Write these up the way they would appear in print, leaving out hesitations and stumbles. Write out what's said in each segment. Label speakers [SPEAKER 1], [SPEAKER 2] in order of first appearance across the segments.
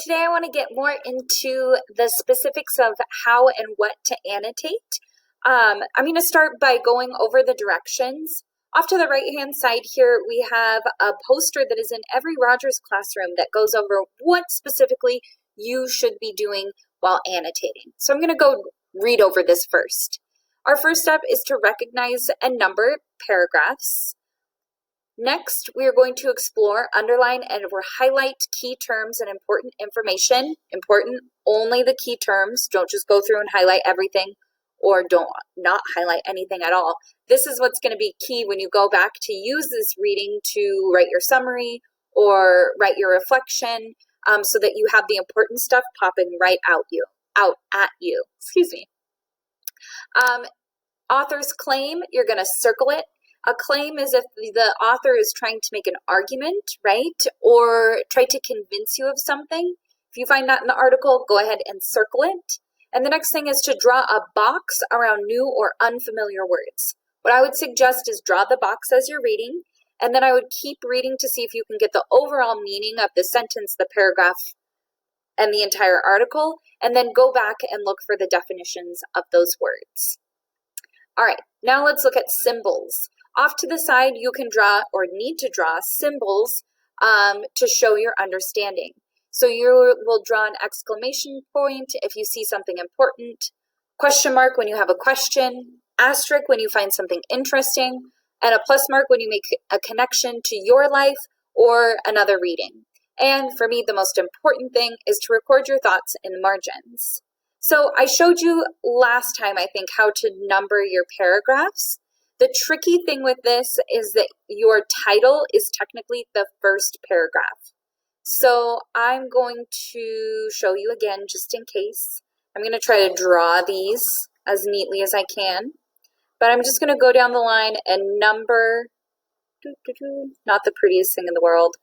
[SPEAKER 1] today I want to get more into the specifics of how and what to annotate. I'm going to start by going over the directions. Off to the right-hand side here, we have a poster that is in every Rogers classroom that goes over what specifically you should be doing while annotating. So I'm going to go read over this first. Our first step is to recognize and number paragraphs. Next, we are going to explore, underline, and or highlight key terms and important information. Important, only the key terms. Don't just go through and highlight everything, or don't not highlight anything at all. This is what's going to be key when you go back to use this reading to write your summary or write your reflection, so that you have the important stuff popping right out at you. Excuse me. Author's claim, you're going to circle it. A claim is if the author is trying to make an argument, right? Or try to convince you of something. If you find that in the article, go ahead and circle it. And the next thing is to draw a box around new or unfamiliar words. What I would suggest is draw the box as you're reading, and then I would keep reading to see if you can get the overall meaning of the sentence, the paragraph, and the entire article, and then go back and look for the definitions of those words. All right, now let's look at symbols. Off to the side, you can draw or need to draw symbols to show your understanding. So you will draw an exclamation point if you see something important, question mark when you have a question, asterisk when you find something interesting, and a plus mark when you make a connection to your life or another reading. And for me, the most important thing is to record your thoughts in the margins. So I showed you last time, I think, how to number your paragraphs. The tricky thing with this is that your title is technically the first paragraph. So I'm going to show you again just in case. I'm going to try to draw these as neatly as I can. But I'm just going to go down the line and number, not the prettiest thing in the world,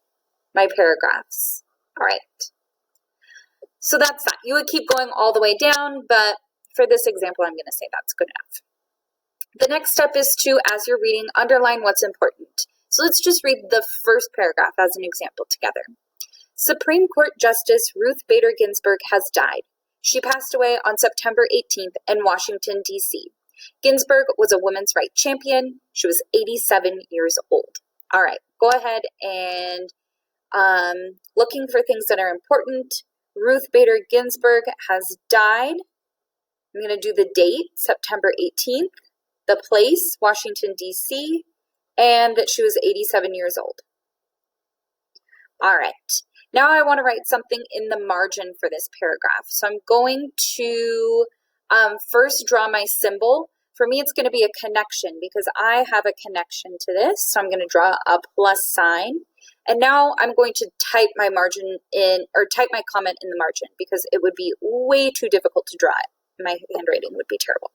[SPEAKER 1] my paragraphs. All right. So that's that. You would keep going all the way down, but for this example, I'm going to say that's good enough. The next step is to, as you're reading, underline what's important. So let's just read the first paragraph as an example together. Supreme Court Justice Ruth Bader Ginsburg has died. She passed away on September 18th in Washington, D.C. Ginsburg was a women's rights champion. She was 87 years old. All right, go ahead and looking for things that are important. Ruth Bader Ginsburg has died. I'm going to do the date, September 18th. The place, Washington, D.C., and that she was 87 years old. All right. Now I want to write something in the margin for this paragraph. So I'm going to first draw my symbol. For me, it's going to be a connection because I have a connection to this. So I'm going to draw a plus sign. And now I'm going to type my margin in, or type my comment in the margin because it would be way too difficult to draw it. My handwriting would be terrible.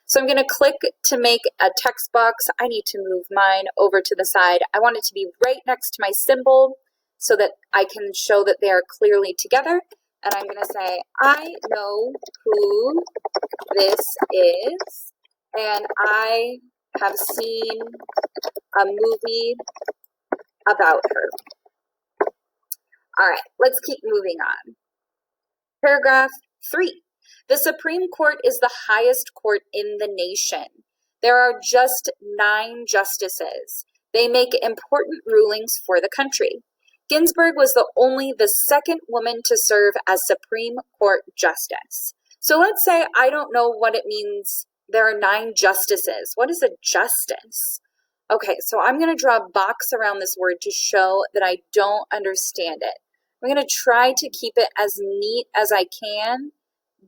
[SPEAKER 1] So I'm going to click to make a text box. I need to move mine over to the side. I want it to be right next to my symbol so that I can show that they are clearly together. And I'm going to say, I know who this is, and I have seen a movie about her. All right, let's keep moving on. Paragraph 3. The Supreme Court is the highest court in the nation. There are just 9 justices. They make important rulings for the country. Ginsburg was only the second woman to serve as Supreme Court justice. So let's say I don't know what it means. There are 9 justices. What is a justice? Okay, so I'm going to draw a box around this word to show that I don't understand it. I'm going to try to keep it as neat as I can,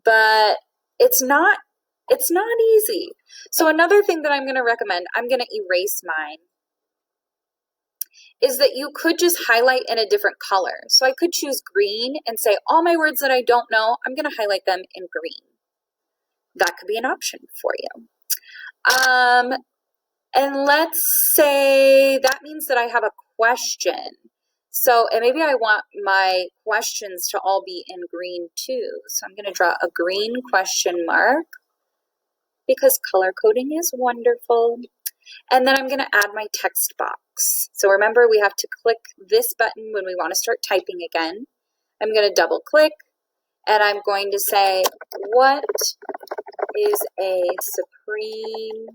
[SPEAKER 1] but it's not easy. So another thing that I'm going to recommend, I'm going to erase mine, is that you could just highlight in a different color. So I could choose green and say all my words that I don't know, I'm going to highlight them in green. That could be an option for you. And let's say that means that I have a question. So, and maybe I want my questions to all be in green too. So I'm going to draw a green question mark because color coding is wonderful. And then I'm going to add my text box. So remember, we have to click this button when we want to start typing again. I'm going to double click and I'm going to say, what is a Supreme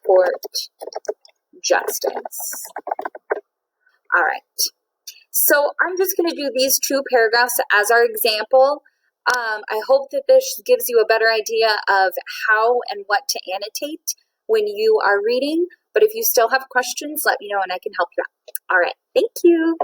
[SPEAKER 1] Court justice? All right. So I'm just going to do these 2 paragraphs as our example. I hope that this gives you a better idea of how and what to annotate when you are reading. But if you still have questions, let me know and I can help you out. All right. Thank you.